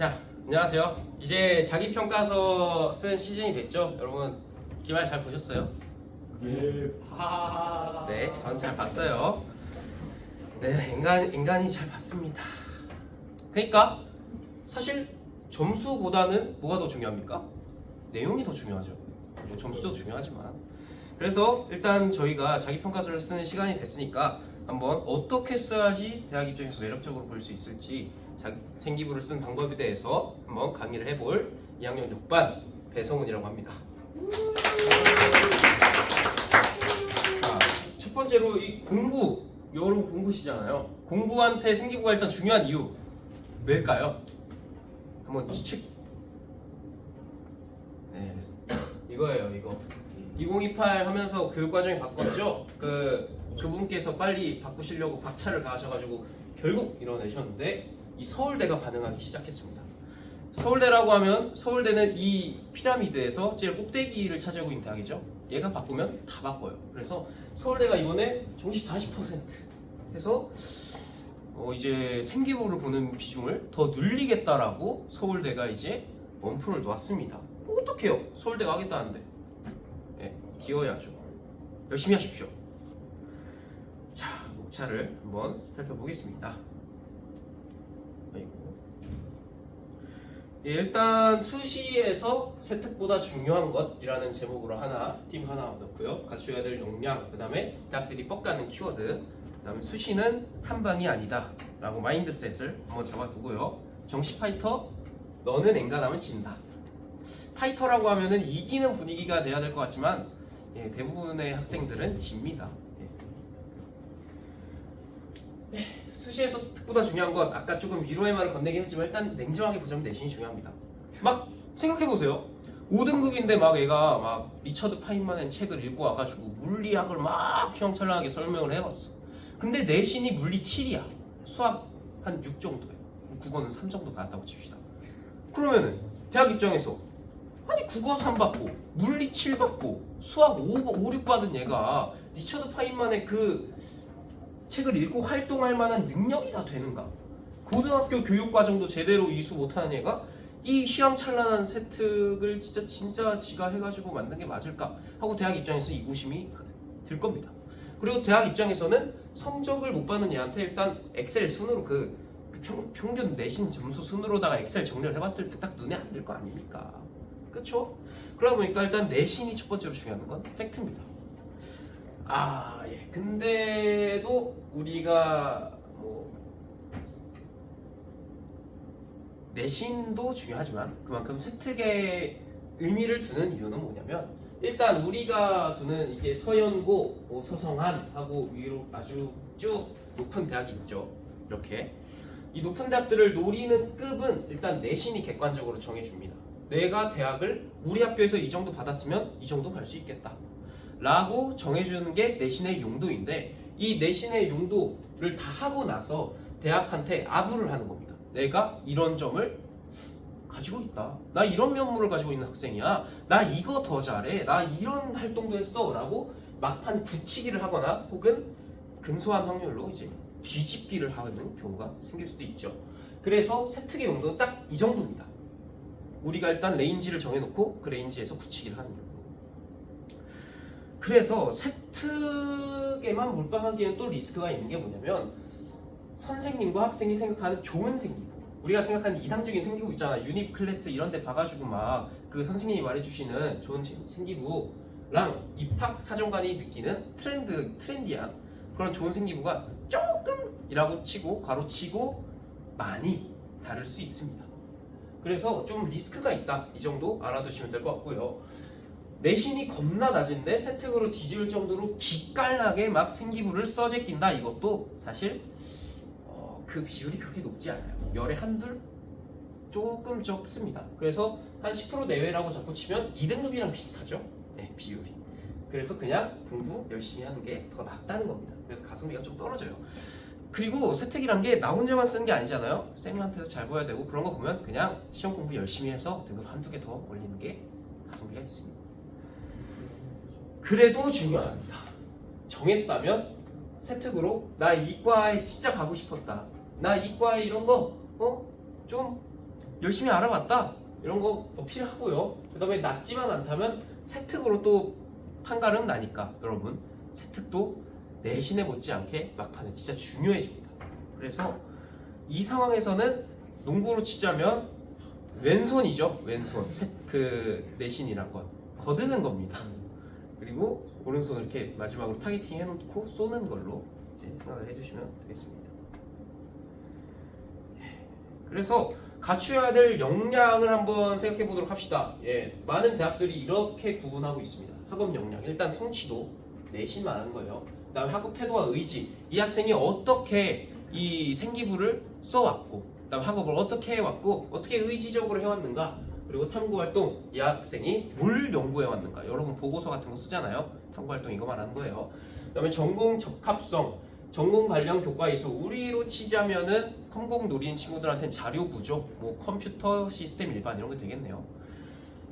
자, 안녕하세요. 이제 자기평가서 쓴 시즌이 됐죠? 여러분 기말 잘 보셨어요? 네. 네, 전 잘 봤어요. 네, 인간이 잘 봤습니다. 그러니까 사실 점수보다는 뭐가 더 중요합니까? 내용이 더 중요하죠. 점수도 중요하지만. 그래서 일단 저희가 자기평가서를 쓰는 시간이 됐으니까 한번 어떻게 써야지 대학 입장에서 매력적으로 볼 수 있을지 생기부를 쓴 방법에 대해서 한번 강의를 해볼 2학년 6반 배성훈이라고 합니다. 자, 첫 번째로 이 공부, 여러분 공부시잖아요. 공부한테 생기부가 일단 중요한 이유 왜일까요? 한번 추측. 네, 이거예요, 이거. 2028 하면서 교육과정이 바꿨죠? 그분께서 빨리 바꾸시려고 박차를 가하셔가지고 결국 이뤄내셨는데 이 서울대가 반응하기 시작했습니다. 서울대라고 하면 서울대는 이 피라미드에서 제일 꼭대기를 차지하고 있는 대학이죠. 얘가 바꾸면 다 바꿔요. 그래서 서울대가 이번에 정시 40% 해서 이제 생기부를 보는 비중을 더 늘리겠다라고 서울대가 이제 원풀을 놓았습니다. 어떡해요? 서울대가 하겠다는데. 네, 기어야죠. 열심히 하십시오. 자, 목차를 한번 살펴보겠습니다. 예, 일단 수시에서 세특보다 중요한 것이라는 제목으로 팀 하나 넣고요. 갖춰야 될 역량, 그 다음에 대학들이 뻑가는 키워드, 그 다음에 수시는 한방이 아니다 라고 마인드셋을 한번 잡아두고요. 정시 파이터, 너는 엔간하면 진다. 파이터라고 하면은 이기는 분위기가 돼야 될 것 같지만 대부분의 학생들은 집니다. 수시에서 특보다 중요한 건 아까 조금 위로의 말을 건네긴 했지만 일단 냉정하게 보자면 내신이 중요합니다. 막 생각해보세요. 5등급인데 막 얘가 막 리처드 파인만의 책을 읽고 와가지고 물리학을 막 휘황찬란하게 설명을 해봤어. 근데 내신이 물리 7이야. 수학 한 6 정도야. 국어는 3 정도 받았다고 칩시다. 그러면은 대학 입장에서 아니 국어 3 받고 물리 7 받고 수학 5, 6 받은 얘가 리처드 파인만의 그 책을 읽고 활동할 만한 능력이 다 되는가? 고등학교 교육과정도 제대로 이수 못하는 얘가 이 휘황찬란한 세특을 진짜 지가 해가지고 만든 게 맞을까? 하고 대학 입장에서 의구심이 들 겁니다. 그리고 대학 입장에서는 성적을 못 받는 얘한테 일단 엑셀 순으로 평균 내신 점수 순으로다가 엑셀 정리를 해봤을 때 딱 눈에 안 들 거 아닙니까? 그쵸? 그러다 보니까 일단 내신이 첫 번째로 중요한 건 팩트입니다. 예. 근데도 우리가 내신도 중요하지만 그만큼 세특에 의미를 두는 이유는 뭐냐면 일단 우리가 두는 이게 서연고, 서성한하고 위로 아주 쭉 높은 대학이 있죠. 이렇게 이 높은 대학들을 노리는 급은 일단 내신이 객관적으로 정해줍니다. 내가 대학을 우리 학교에서 이 정도 받았으면 이 정도 갈 수 있겠다 라고 정해주는 게 내신의 용도인데 이 내신의 용도를 다 하고 나서 대학한테 아부를 하는 겁니다. 내가 이런 점을 가지고 있다. 나 이런 면모를 가지고 있는 학생이야. 나 이거 더 잘해. 나 이런 활동도 했어. 라고 막판 굳히기를 하거나 혹은 근소한 확률로 이제 뒤집기를 하는 경우가 생길 수도 있죠. 그래서 세특의 용도는 딱 이 정도입니다. 우리가 일단 레인지를 정해놓고 그 레인지에서 굳히기를 하는 거예요. 그래서 세특에만 몰빵하기에는 또 리스크가 있는 게 뭐냐면 선생님과 학생이 생각하는 좋은 생기부, 우리가 생각하는 이상적인 생기부 있잖아. 유닛 클래스 이런 데 봐가지고 막 그 선생님이 말해주시는 좋은 생기부랑 입학 사정관이 느끼는 트렌디한 그런 좋은 생기부가 조금이라고 치고 괄호치고 많이 다를 수 있습니다. 그래서 좀 리스크가 있다. 이 정도 알아두시면 될 것 같고요. 내신이 겁나 낮은데 세특으로 뒤집을 정도로 기깔나게 막 생기부를 써제낀다. 이것도 사실 그 비율이 그렇게 높지 않아요. 열에 한둘? 조금 적습니다. 그래서 한 10% 내외라고 자꾸 치면 2등급이랑 비슷하죠. 네, 비율이. 그래서 그냥 공부 열심히 하는 게 더 낫다는 겁니다. 그래서 가성비가 좀 떨어져요. 그리고 세특이란 게 나 혼자만 쓰는 게 아니잖아요. 쌤한테도 잘 보여야 되고 그런 거 보면 그냥 시험 공부 열심히 해서 등급 한두 개 더 올리는 게 가성비가 있습니다. 그래도 중요합니다. 정했다면 세특으로 나 이과에 진짜 가고 싶었다. 나 이과에 이런 거 좀 열심히 알아봤다 이런 거 어필하고요. 그 다음에 낮지만 않다면 세특으로 또 판가름 나니까 여러분 세특도 내신에 못지않게 막판에 진짜 중요해집니다. 그래서 이 상황에서는 농구로 치자면 왼손이죠. 왼손 그 내신이란 건 거드는 겁니다. 그리고 오른손을 이렇게 마지막으로 타겟팅 해놓고 쏘는 걸로 이제 생각을 해주시면 되겠습니다. 그래서 갖춰야 될 역량을 한번 생각해 보도록 합시다. 많은 대학들이 이렇게 구분하고 있습니다. 학업 역량, 일단 성취도, 내신 말하는 거예요. 그 다음에 학업 태도와 의지, 이 학생이 어떻게 이 생기부를 써왔고, 그 다음에 학업을 어떻게 해왔고, 어떻게 의지적으로 해왔는가, 그리고 탐구활동, 이 학생이 뭘 연구해왔는가. 여러분 보고서 같은 거 쓰잖아요. 탐구활동 이거 말하는 거예요. 그 다음에 전공 적합성, 전공 관련 교과 이수, 우리로 치자면은 컴공 노리는 친구들한테는 자료 구조, 뭐 컴퓨터 시스템 일반 이런 게 되겠네요.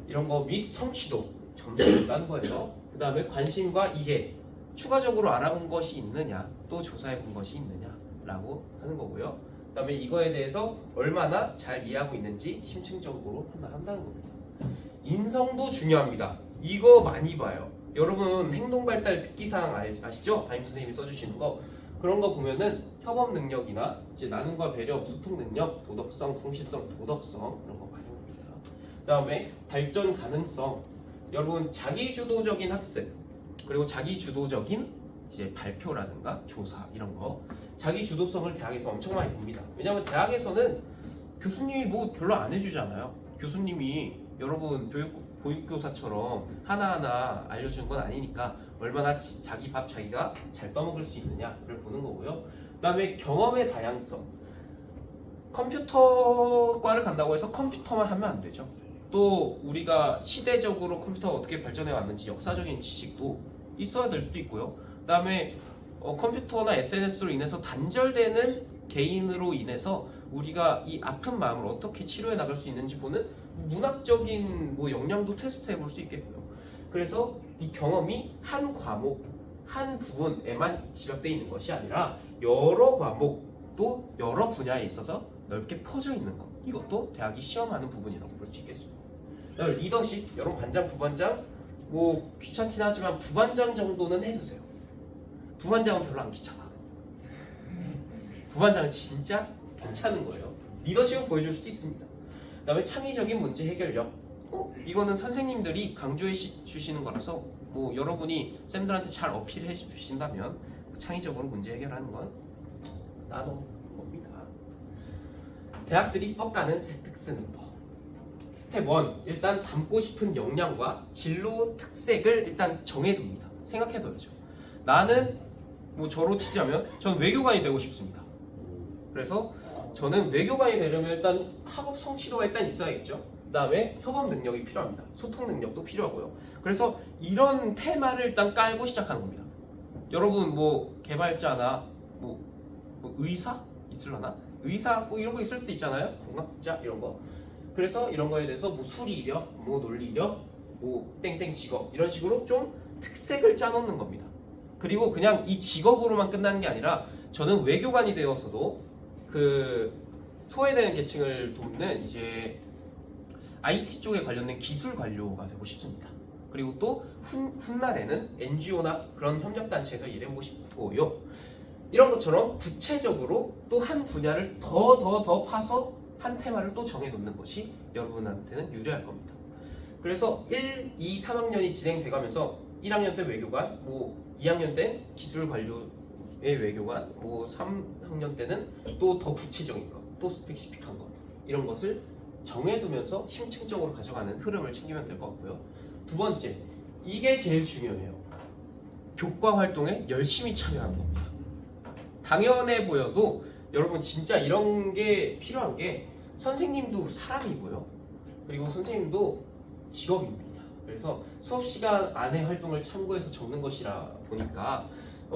이런 거 및 성취도, 점수를 따는 거예요. 그 다음에 관심과 이해, 추가적으로 알아본 것이 있느냐, 또 조사해 본 것이 있느냐라고 하는 거고요. 그 다음에 이거에 대해서 얼마나 잘 이해하고 있는지 심층적으로 판단한다는 겁니다. 인성도 중요합니다. 이거 많이 봐요. 여러분 행동발달 특기사항 아시죠? 담임 선생님이 써주시는 거. 그런 거 보면은 협업 능력이나 이제 나눔과 배려, 소통 능력, 도덕성, 성실성, 도덕성 이런 거 많이 봅니다. 그다음에 발전 가능성. 여러분 자기 주도적인 학습 그리고 자기 주도적인 이제 발표라든가 조사 이런 거 자기 주도성을 대학에서 엄청 많이 봅니다. 왜냐하면 대학에서는 교수님이 뭐 별로 안 해주잖아요. 교수님이 여러분 보육교사처럼 하나하나 알려주는 건 아니니까 얼마나 자기 밥 자기가 잘 떠먹을 수 있느냐를 보는 거고요. 그 다음에 경험의 다양성. 컴퓨터과를 간다고 해서 컴퓨터만 하면 안 되죠. 또 우리가 시대적으로 컴퓨터가 어떻게 발전해 왔는지 역사적인 지식도 있어야 될 수도 있고요. 그 다음에 컴퓨터나 SNS로 인해서 단절되는 개인으로 인해서 우리가 이 아픈 마음을 어떻게 치료해 나갈 수 있는지 보는 문학적인 뭐 역량도 테스트 해볼 수 있겠고요. 그래서 이 경험이 한 과목, 한 부분에만 집약되어 있는 것이 아니라 여러 과목 또 여러 분야에 있어서 넓게 퍼져 있는 것. 이것도 대학이 시험하는 부분이라고 볼 수 있겠습니다. 그다음에 리더십, 여러분 반장, 부반장 뭐 귀찮긴 하지만 부반장 정도는 해주세요. 부반장은 별로 안 귀찮아. 부반장은 진짜 괜찮은 거예요. 리더십을 보여줄 수도 있습니다. 그 다음에 창의적인 문제 해결력. 이거는 선생님들이 강조해 주시는 거라서 뭐 여러분이 쌤들한테 잘 어필해 주신다면 창의적으로 문제 해결하는 건 나도 봅니다. 대학들이 뻑가는 세특 쓰는 법. 스텝 1. 일단 담고 싶은 역량과 진로 특색을 일단 정해둡니다. 생각해둬야죠. 나는 뭐 저로 치자면 저는 외교관이 되고 싶습니다. 그래서 저는 외교관이 되려면 일단 학업 성취도가 일단 있어야겠죠. 그 다음에 협업 능력이 필요합니다. 소통 능력도 필요하고요. 그래서 이런 테마를 일단 깔고 시작하는 겁니다. 여러분 뭐 개발자나 뭐 의사 있을라나? 의사 뭐 이런 거 있을 수도 있잖아요. 공학자 이런 거. 그래서 이런 거에 대해서 뭐 수리력, 뭐 논리력, 뭐 땡땡 직업 이런 식으로 좀 특색을 짜놓는 겁니다. 그리고 그냥 이 직업으로만 끝나는 게 아니라 저는 외교관이 되어서도 그 소외되는 계층을 돕는 이제 IT 쪽에 관련된 기술 관료가 되고 싶습니다. 그리고 또 훗날에는 NGO나 그런 협력단체에서 일해보고 싶고요. 이런 것처럼 구체적으로 또 한 분야를 더 파서 한 테마를 또 정해놓는 것이 여러분한테는 유리할 겁니다. 그래서 1, 2, 3학년이 진행돼가면서 1학년 때 외교관, 뭐 2학년 때 기술 관료의 외교관, 뭐 3학년 때는 또 더 구체적인 것, 또 스펙시픽한 것 이런 것을 정해두면서 심층적으로 가져가는 흐름을 챙기면 될 것 같고요. 두 번째, 이게 제일 중요해요. 교과 활동에 열심히 참여하는 겁니다. 당연해 보여도 여러분 진짜 이런 게 필요한 게 선생님도 사람이고요. 그리고 선생님도 직업입니다. 그래서 수업 시간 안에 활동을 참고해서 적는 것이라 보니까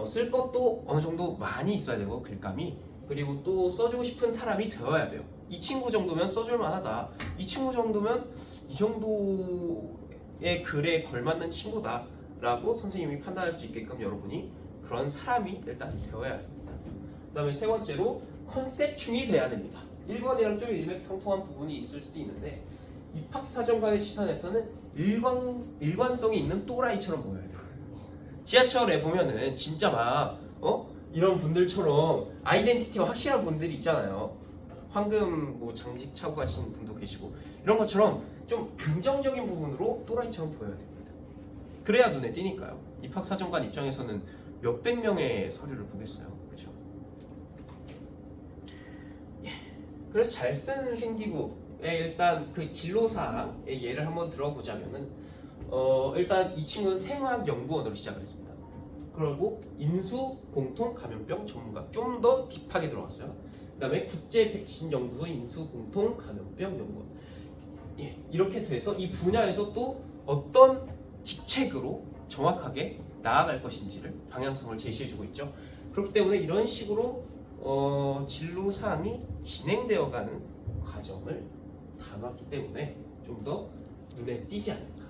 쓸 것도 어느 정도 많이 있어야 되고 글감이 그리고 또 써주고 싶은 사람이 되어야 돼요. 이 친구 정도면 써줄 만하다. 이 친구 정도면 이 정도의 글에 걸맞는 친구다 라고 선생님이 판단할 수 있게끔 여러분이 그런 사람이 일단 되어야 합니다. 그 다음에 세 번째로 컨셉충이 돼야 됩니다. 1번이랑 좀 일맥상통한 부분이 있을 수도 있는데 입학사정관의 시선에서는 일관성이 있는 또라이처럼 보여야 돼요. 지하철에 보면은 진짜 막 이런 분들처럼 아이덴티티가 확실한 분들이 있잖아요. 황금 뭐 장식 차고 가시는 분도 계시고 이런 것처럼 좀 긍정적인 부분으로 또라이처럼 보여야 됩니다. 그래야 눈에 띄니까요. 입학사정관 입장에서는 몇백 명의 서류를 보겠어요. 그렇죠? 예. 그래서 잘 쓴 생기부에 일단 그 진로사의 예를 한번 들어보자면은 일단 이 친구는 생화학연구원으로 시작을 했습니다. 그리고 인수 공통 감염병 전문가 좀 더 딥하게 들어갔어요. 그다음에 국제 백신 연구소 인수 공통 감염병 연구원. 예, 이렇게 돼서 이 분야에서 또 어떤 직책으로 정확하게 나아갈 것인지를 방향성을 제시해주고 있죠. 그렇기 때문에 이런 식으로 진로 사항이 진행되어가는 과정을 담았기 때문에 좀 더 눈에 띄지 않을까.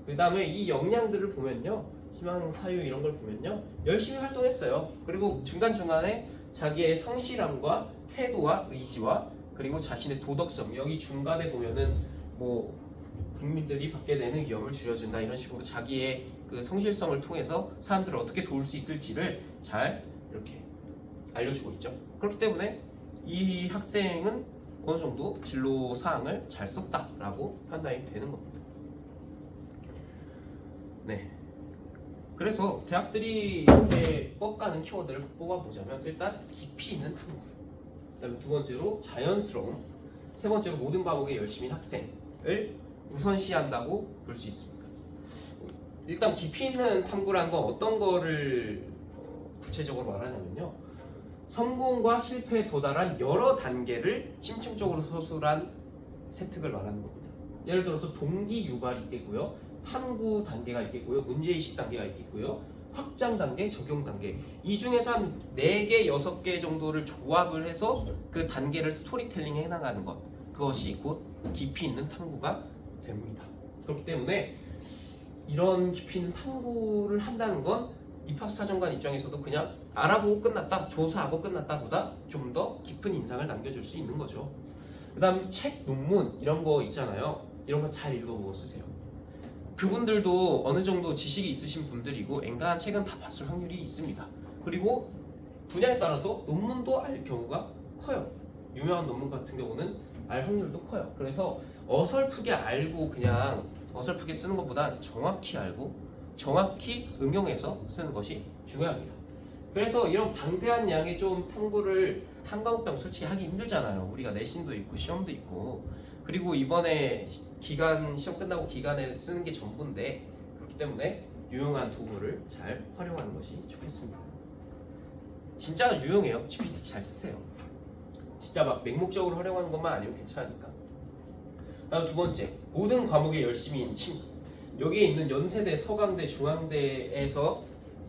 그 다음에 이 역량들을 보면요, 희망, 사유 이런 걸 보면요, 열심히 활동했어요. 그리고 중간중간에 자기의 성실함과 태도와 의지와 그리고 자신의 도덕성, 여기 중간에 보면은 뭐 국민들이 받게 되는 위험을 줄여준다 이런 식으로 자기의 그 성실성을 통해서 사람들을 어떻게 도울 수 있을지를 잘 이렇게 알려주고 있죠. 그렇기 때문에 이 학생은 어느 정도 진로 사항을 잘 썼다라고 판단이 되는 겁니다. 네. 그래서 대학들이 이렇게 뻑가는 키워드를 뽑아보자면 일단 깊이 있는 탐구, 그다음에 두 번째로 자연스러움, 세 번째로 모든 과목에 열심인 학생을 우선시한다고 볼 수 있습니다. 일단 깊이 있는 탐구라는 건 어떤 거를 구체적으로 말하냐면요, 성공과 실패에 도달한 여러 단계를 심층적으로 서술한 세특을 말하는 겁니다. 예를 들어서 동기 유발이 있겠고요, 탐구 단계가 있겠고요, 문제의식 단계가 있겠고요, 확장 단계, 적용 단계, 이 중에서 한 4개, 6개 정도를 조합을 해서 그 단계를 스토리텔링 해나가는 것, 그것이 곧 깊이 있는 탐구가 됩니다. 그렇기 때문에 이런 깊이 있는 탐구를 한다는 건 입학사정관 입장에서도 그냥 알아보고 끝났다, 조사하고 끝났다 보다 좀 더 깊은 인상을 남겨줄 수 있는 거죠. 그 다음 책, 논문 이런 거 있잖아요. 이런 거 잘 읽어보고 쓰세요. 그분들도 어느 정도 지식이 있으신 분들이고 엔간한 책은 다 봤을 확률이 있습니다. 그리고 분야에 따라서 논문도 알 경우가 커요. 유명한 논문 같은 경우는 알 확률도 커요. 그래서 어설프게 알고 그냥 어설프게 쓰는 것보다 정확히 알고 정확히 응용해서 쓰는 것이 중요합니다. 그래서 이런 방대한 양의 좀 탐구를 한 과목당 솔직히 하기 힘들잖아요. 우리가 내신도 있고 시험도 있고, 그리고 이번에 기간 시험 끝나고 기간에 쓰는 게 전부인데, 그렇기 때문에 유용한 도구를 잘 활용하는 것이 좋겠습니다. 진짜 유용해요. GPT 잘 쓰세요. 진짜 막 맹목적으로 활용하는 것만 아니면 괜찮으니까. 다음 두 번째, 모든 과목에 열심히인 친구. 여기에 있는 연세대, 서강대, 중앙대에서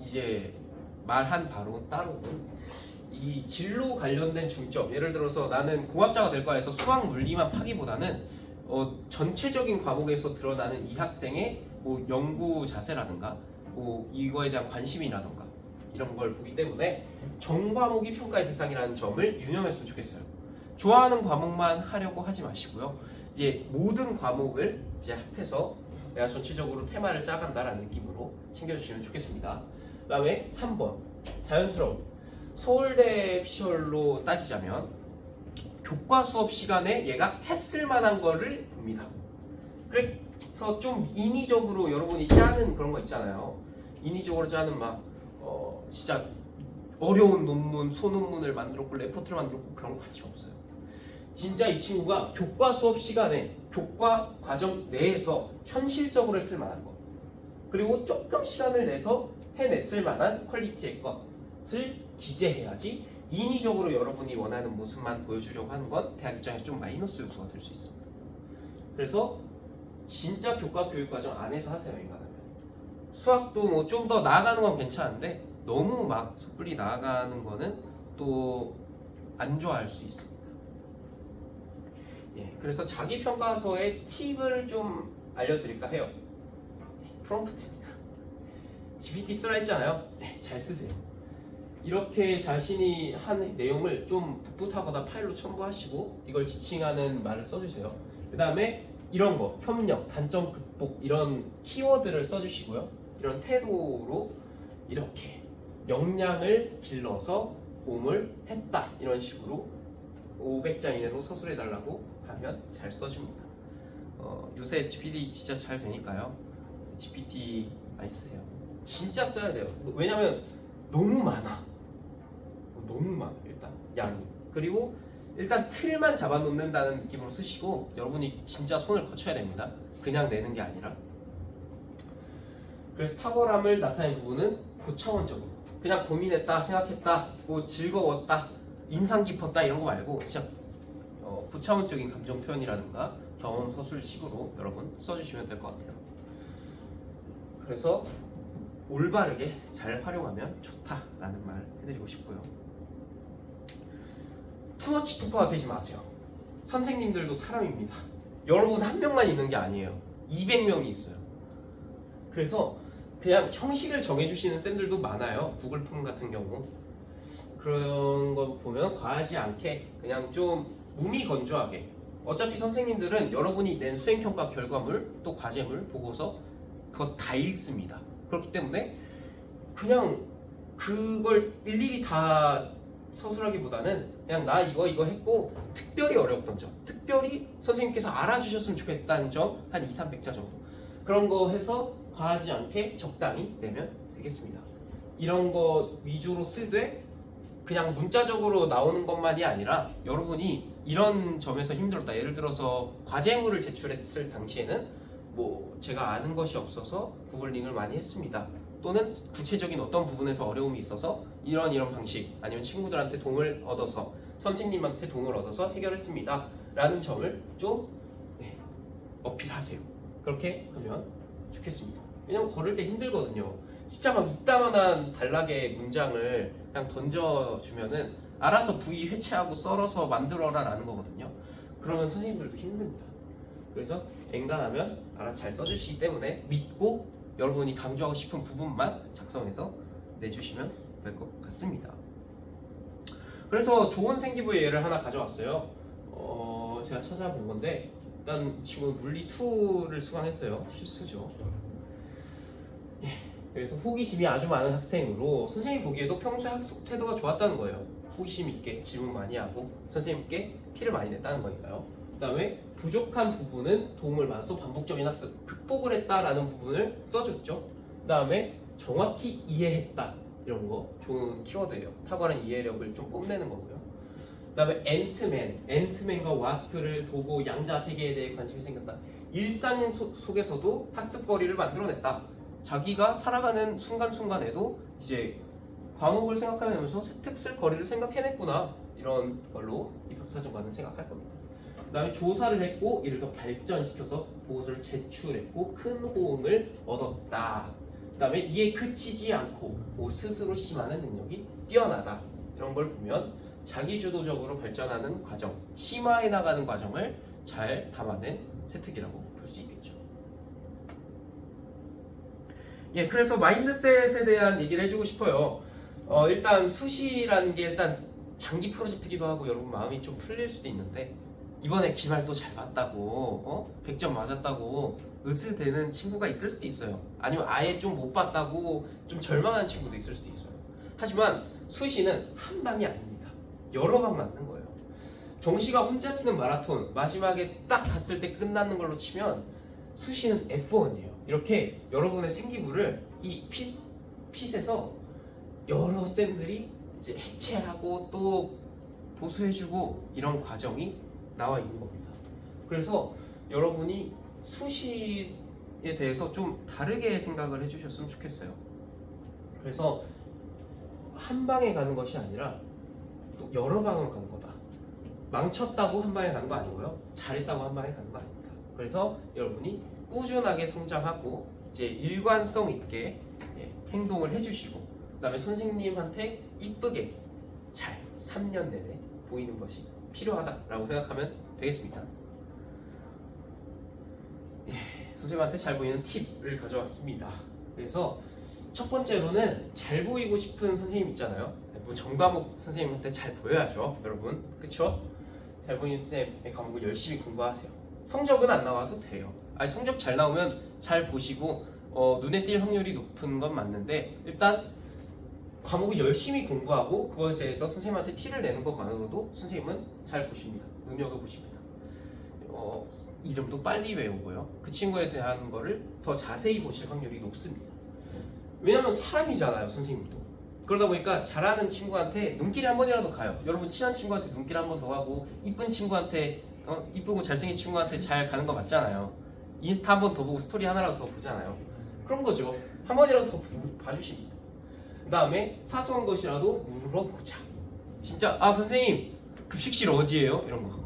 이제 말한 바로 따로는 이 진로 관련된 중점, 예를 들어서 나는 공학자가 될 거야 해서 수학 물리만 파기보다는 전체적인 과목에서 드러나는 이 학생의 뭐 연구 자세라든가 뭐 이거에 대한 관심이라든가 이런 걸 보기 때문에 전 과목이 평가의 대상이라는 점을 유념했으면 좋겠어요. 좋아하는 과목만 하려고 하지 마시고요. 이제 모든 과목을 이제 합해서 내가 전체적으로 테마를 짜간다라는 느낌으로 챙겨주시면 좋겠습니다. 그 다음에 3번 자연스러움. 서울대 피셜로 따지자면 교과 수업 시간에 얘가 했을 만한 거를 봅니다. 그래서 좀 인위적으로 여러분이 짜는 그런 거 있잖아요. 인위적으로 짜는 막 진짜 어려운 논문, 소논문을 만들었고 레포트를 만들었고 그런 거 관심 없어요. 진짜 이 친구가 교과 수업 시간에 교과 과정 내에서 현실적으로 했을 만한 것, 그리고 조금 시간을 내서 해냈을 만한 퀄리티의 것을 기재해야지 인위적으로 여러분이 원하는 모습만 보여주려고 하는 건 대학 입장에서 좀 마이너스 요소가 될 수 있습니다. 그래서 진짜 교과 교육과정 안에서 하세요. 웬만하면 수학도 뭐 좀 더 나아가는 건 괜찮은데 너무 막 섣불리 나아가는 거는 또 안 좋아할 수 있습니다. 예, 그래서 자기평가서의 팁을 좀 알려드릴까 해요. 프롬프트입니다. GPT 쓰라 했잖아요. 네, 잘 쓰세요. 이렇게 자신이 한 내용을 좀 풋풋하거나 파일로 첨부하시고 이걸 지칭하는 말을 써주세요. 그 다음에 이런 거, 협력, 단점 극복 이런 키워드를 써주시고요. 이런 태도로 이렇게 역량을 길러서 몸을 했다 이런 식으로 500자 이내로 서술해달라고 하면 잘 써줍니다. 요새 GPT 진짜 잘 되니까요. GPT 많이 쓰세요. 진짜 써야 돼요. 왜냐면 너무 많아. 일단 양이. 그리고 일단 틀만 잡아놓는다는 느낌으로 쓰시고 여러분이 진짜 손을 거쳐야 됩니다. 그냥 내는 게 아니라. 그래서 탁월함을 나타낸 부분은 고차원적으로 그냥 고민했다, 생각했다, 뭐 즐거웠다, 인상 깊었다 이런 거 말고 진짜 고차원적인 감정 표현이라든가 경험 서술식으로 여러분 써주시면 될 것 같아요. 그래서 올바르게 잘 활용하면 좋다라는 말 해드리고 싶고요. 투머치 토퍼가 되지 마세요. 선생님들도 사람입니다. 여러분 한 명만 있는 게 아니에요. 200명이 있어요. 그래서 그냥 형식을 정해주시는 쌤들도 많아요. 구글 폼 같은 경우. 그런 거 보면 과하지 않게 그냥 좀 무미건조하게. 어차피 선생님들은 여러분이 낸 수행평가 결과물 또 과제물 보고서 그거 다 읽습니다. 그렇기 때문에 그냥 그걸 일일이 다 서술하기보다는 그냥 나 이거 했고 특별히 어려웠던 점, 특별히 선생님께서 알아주셨으면 좋겠다는 점 한 2, 300자 정도 그런 거 해서 과하지 않게 적당히 내면 되겠습니다. 이런 거 위주로 쓰되 그냥 문자적으로 나오는 것만이 아니라 여러분이 이런 점에서 힘들었다. 예를 들어서 과제물을 제출했을 당시에는 뭐 제가 아는 것이 없어서 구글링을 많이 했습니다. 또는 구체적인 어떤 부분에서 어려움이 있어서 이런 방식 아니면 친구들한테 도움을 얻어서 선생님한테 도움을 얻어서 해결했습니다. 라는 점을 좀 어필하세요. 그렇게 하면 좋겠습니다. 왜냐면 걸을 때 힘들거든요. 진짜 막 이따만한 단락의 문장을 그냥 던져주면은 알아서 부위 회체하고 썰어서 만들어라 라는 거거든요. 그러면 선생님들도 힘듭니다. 그래서 엔간하면 알아서 잘 써주시기 때문에 믿고 여러분이 강조하고 싶은 부분만 작성해서 내주시면 될 것 같습니다. 그래서 좋은 생기부의 예를 하나 가져왔어요. 제가 찾아본 건데 일단 지금 물리 2를 수강했어요. 필수죠. 그래서 호기심이 아주 많은 학생으로 선생님 보기에도 평소에 학습 태도가 좋았다는 거예요. 호기심 있게 질문 많이 하고 선생님께 티를 많이 냈다는 거니까요. 그 다음에 부족한 부분은 도움을 받아서 반복적인 학습, 극복을 했다라는 부분을 써줬죠. 그 다음에 정확히 이해했다. 이런 거 좋은 키워드예요. 탁월한 이해력을 좀 뽐내는 거고요. 그 다음에 앤트맨과 와스프를 보고 양자 세계에 대해 관심이 생겼다. 일상 속에서도 학습거리를 만들어냈다. 자기가 살아가는 순간순간에도 이제 과목을 생각하면서 특쓸 거리를 생각해냈구나. 이런 걸로 입학사정관은 생각할 겁니다. 그 다음에 조사를 했고 이를 더 발전시켜서 보고서를 제출했고 큰 호응을 얻었다. 그 다음에 이에 그치지 않고 스스로 심화하는 능력이 뛰어나다. 이런 걸 보면 자기주도적으로 발전하는 과정, 심화해 나가는 과정을 잘 담아낸 세특이라고 볼 수 있겠죠. 그래서 마인드셋에 대한 얘기를 해주고 싶어요. 일단 수시라는 게 일단 장기 프로젝트기도 하고 여러분 마음이 좀 풀릴 수도 있는데 이번에 기말 또 잘 봤다고 100점 맞았다고 으스대는 친구가 있을 수도 있어요. 아니면 아예 좀 못 봤다고 좀 절망하는 친구도 있을 수도 있어요. 하지만 수시는 한 방이 아닙니다. 여러 방 맞는 거예요. 정시가 혼자 뛰는 마라톤 마지막에 딱 갔을 때 끝나는 걸로 치면 수시는 F1이에요. 이렇게 여러분의 생기부를 이 핏에서 여러 쌤들이 이제 해체하고 또 보수해주고 이런 과정이 나와 있는 겁니다. 그래서 여러분이 수시에 대해서 좀 다르게 생각을 해주셨으면 좋겠어요. 그래서 한 방에 가는 것이 아니라 또 여러 방으로 가는 거다. 망쳤다고 한 방에 가는 거 아니고요. 잘했다고 한 방에 가는 거 아닙니다. 그래서 여러분이 꾸준하게 성장하고 이제 일관성 있게 행동을 해주시고 그다음에 선생님한테 이쁘게 잘 3년 내내 보이는 것이 필요하다라고 생각하면 되겠습니다. 선생님한테 잘 보이는 팁을 가져왔습니다. 그래서 첫 번째로는 잘 보이고 싶은 선생님 있잖아요. 뭐 정과목 선생님한테 잘 보여야죠, 여러분. 그쵸? 잘 보이는 쌤의 과목을 열심히 공부하세요. 성적은 안 나와도 돼요. 아니, 성적 잘 나오면 잘 보시고 눈에 띌 확률이 높은 건 맞는데 일단 과목을 열심히 공부하고 그것에 대해서 선생님한테 티를 내는 것만으로도 선생님은 잘 보십니다. 눈여겨보십니다. 이름도 빨리 외우고요. 그 친구에 대한 거를 더 자세히 보실 확률이 높습니다. 왜냐면 사람이잖아요, 선생님도. 그러다 보니까 잘하는 친구한테 눈길이 한 번이라도 가요. 여러분 친한 친구한테 눈길 한 번 더 하고 이쁜 친구한테 이쁘고 잘생긴 친구한테 잘 가는 거 맞잖아요. 인스타 한 번 더 보고 스토리 하나라도 더 보잖아요. 그런 거죠. 한 번이라도 더 봐주십니다. 그 다음에 사소한 것이라도 물어보자. 진짜 선생님 급식실 어디예요? 이런 거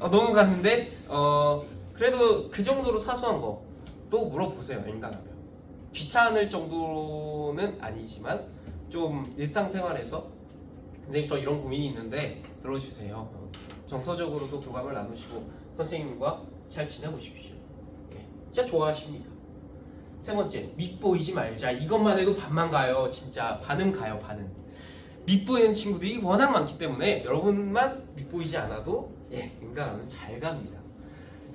넘어갔는데 그래도 그 정도로 사소한 거 또 물어보세요. 인간하면 귀찮을 정도는 아니지만 좀 일상생활에서 선생님 저 이런 고민이 있는데 들어주세요. 정서적으로도 교감을 나누시고 선생님과 잘 지내보십시오. 네, 진짜 좋아하십니다. 세 번째, 밑보이지 말자. 이것만 해도 반만 가요. 진짜 반은 가요. 반은. 밑보이는 친구들이 워낙 많기 때문에 여러분만 밑보이지 않아도 인간하면 잘 갑니다.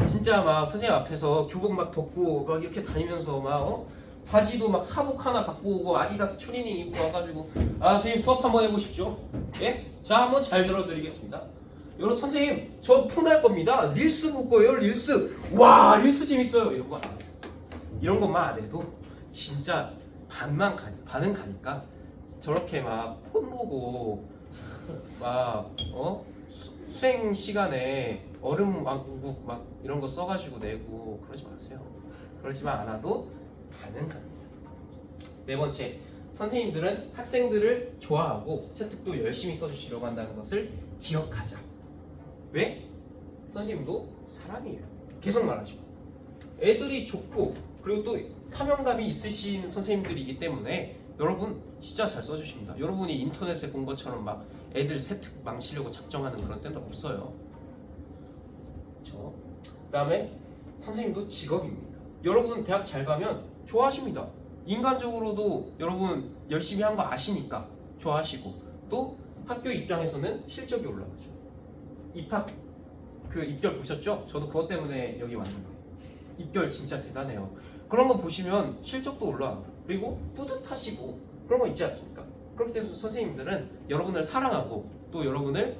진짜 막 선생님 앞에서 교복 막 벗고 막 이렇게 다니면서 막 바지도 막 사복 하나 갖고 오고 아디다스 추리닝 입고 와가지고 선생님 수업 한번 해보십시오. 예? 자, 한번 잘 들어드리겠습니다. 여러분 선생님 저 폰할 겁니다. 릴스 볼 거예요. 릴스. 와, 릴스 재밌어요. 이런 것만 안 해도 진짜 반은 가니까 저렇게 막 폰 보고 막 수행 시간에 얼음 왕국 막 이런 거 써가지고 내고 그러지 마세요. 그러지만 않아도 반은 갑니다. 네 번째, 선생님들은 학생들을 좋아하고 세특도 열심히 써주시려고 한다는 것을 기억하자. 왜? 선생님도 사람이에요. 계속 말하죠. 애들이 좋고 그리고 또 사명감이 있으신 선생님들이기 때문에 여러분 진짜 잘 써주십니다. 여러분이 인터넷에 본 것처럼 막 애들 세특 망치려고 작정하는 그런 쌤도 없어요. 그 다음에 선생님도 직업입니다. 여러분 대학 잘 가면 좋아하십니다. 인간적으로도 여러분 열심히 한 거 아시니까 좋아하시고 또 학교 입장에서는 실적이 올라가죠. 입결 보셨죠? 저도 그것 때문에 여기 왔는데 입결 진짜 대단해요. 그런 거 보시면 실적도 올라가고 그리고 뿌듯하시고 그런 거 있지 않습니까? 그렇기 때문에 선생님들은 여러분을 사랑하고 또 여러분을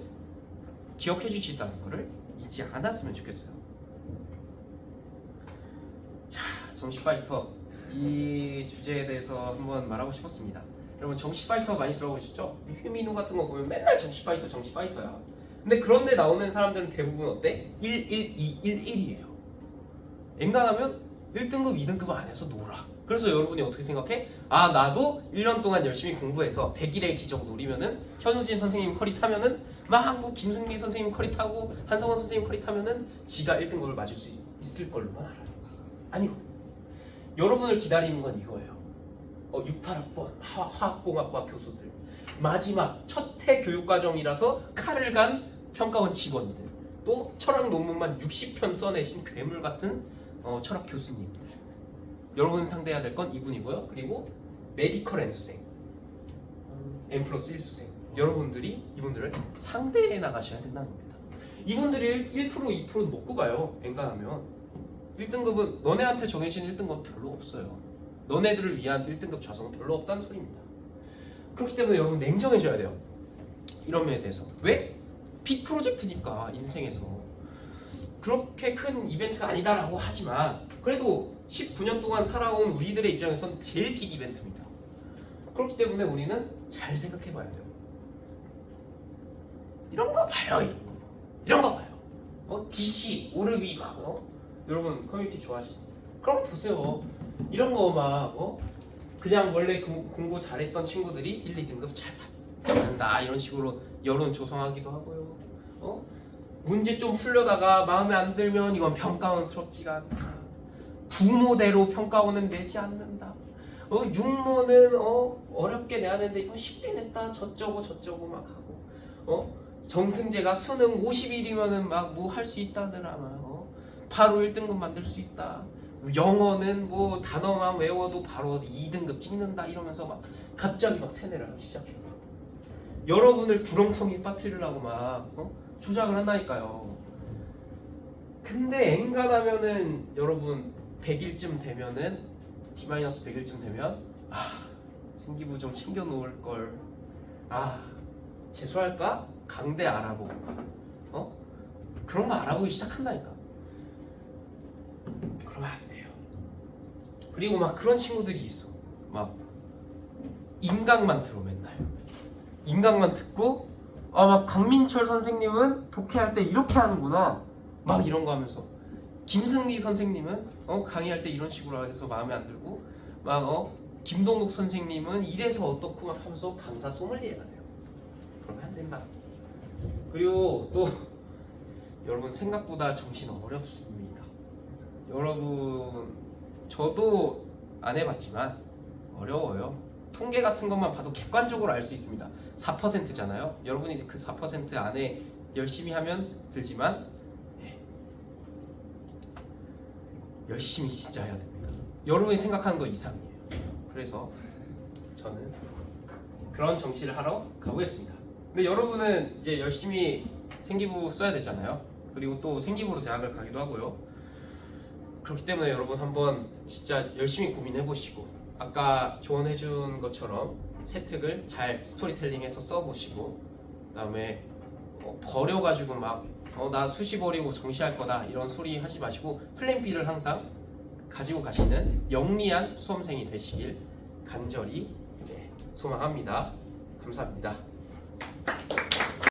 기억해 주시다는 것을 잊지 않았으면 좋겠어요. 자, 정시파이터 이 주제에 대해서 한번 말하고 싶었습니다. 여러분 정시파이터 많이 들어보셨죠? 휴민호 같은 거 보면 맨날 정시파이터야. 근데 그런데 나오는 사람들은 대부분 어때? 1, 1, 2, 1, 1이에요. 엔간하면 1등급, 2등급 안에서 놀아. 그래서 여러분이 어떻게 생각해? 나도 1년 동안 열심히 공부해서 100일의 기적 노리면은 현우진 선생님 커리 타면은 막 뭐 김승리 선생님 커리 타고 한성원 선생님 커리 타면은 지가 1등급을 맞을 수 있을 걸로만 알아요. 아니요. 여러분을 기다리는 건 이거예요. 68학번 화학공학과 교수들 마지막 첫 해 교육과정이라서 칼을 간 평가원 직원들 또 철학 논문만 60편 써내신 괴물 같은 철학 교수님들 여러분 상대해야 될 건 이분이고요. 그리고 메디컬 N수생 N+1 수생 여러분들이 이분들을 상대해 나가셔야 된다는 겁니다. 이분들이 1% 2%는 먹고 가요. 엔간하면 1등급은 너네한테 정해진 1등급은 별로 없어요. 너네들을 위한 1등급 좌석은 별로 없다는 소리입니다. 그렇기 때문에 여러분 냉정해져야 돼요. 이런 면에 대해서. 왜? 빅 프로젝트니까 인생에서 그렇게 큰 이벤트가 아니다라고 하지만 그래도 19년 동안 살아온 우리들의 입장에선 제일 빅 이벤트입니다. 그렇기 때문에 우리는 잘 생각해 봐야 돼요. 이런 거 봐요. 이런 거 봐요. DC, 오르비 막 여러분 커뮤니티 좋아하시죠? 그럼 보세요. 이런 거 막 그냥 원래 공부 잘했던 친구들이 1, 2등급 잘 받는다 이런 식으로 여론 조성하기도 하고요. 문제 좀 풀려다가 마음에 안 들면 이건 평가원스럽지가 않다. 구모대로 평가원은 내지 않는다. 육모는 어렵게 내야 되는데 이건 쉽게 냈다. 저쩌고 막 하고 정승재가 수능 50일이면은 막 뭐 할 수 있다더라 막 바로 1등급 만들 수 있다. 영어는 뭐 단어만 외워도 바로 2등급 찍는다 이러면서 막 갑자기 막 세뇌를 하기 시작해요. 여러분을 구렁텅이에 빠뜨리려고 막 조작을 한다니까요. 근데 엔간하면은 여러분 100일쯤 되면은 D-100일쯤 되면 생기부 좀 챙겨 놓을 걸. 재수할까? 강대 알아보고 그런 거 알아보기 시작한다니까. 그러면 안 돼요. 그리고 막 그런 친구들이 있어. 막 인강만 들어 맨날. 인강만 듣고 막 강민철 선생님은 독해할 때 이렇게 하는구나. 막 이런 거 하면서 김승리 선생님은 강의할 때 이런 식으로 해서 마음에 안 들고 막 김동국 선생님은 이래서 어떻고 막 하면서 강사 소믈리에가 돼요. 그러면 안 된다. 그리고 또 여러분 생각보다 정신 어렵습니다. 여러분 저도 안 해봤지만 어려워요. 통계 같은 것만 봐도 객관적으로 알 수 있습니다. 4%잖아요. 여러분이 그 4% 안에 열심히 하면 들지만 열심히 진짜 해야 됩니다. 여러분이 생각하는 거 이상이에요. 그래서 저는 그런 정치를 하러 가보겠습니다. 근데 여러분은 이제 열심히 생기부 써야 되잖아요. 그리고 또 생기부로 대학을 가기도 하고요. 그렇기 때문에 여러분 한번 진짜 열심히 고민해 보시고 아까 조언해준 것처럼 세특을 잘 스토리텔링해서 써보시고 그다음에 버려가지고 막 나 수시 버리고 정시할 거다 이런 소리 하지 마시고 플랜 B를 항상 가지고 가시는 영리한 수험생이 되시길 간절히 소망합니다. 감사합니다.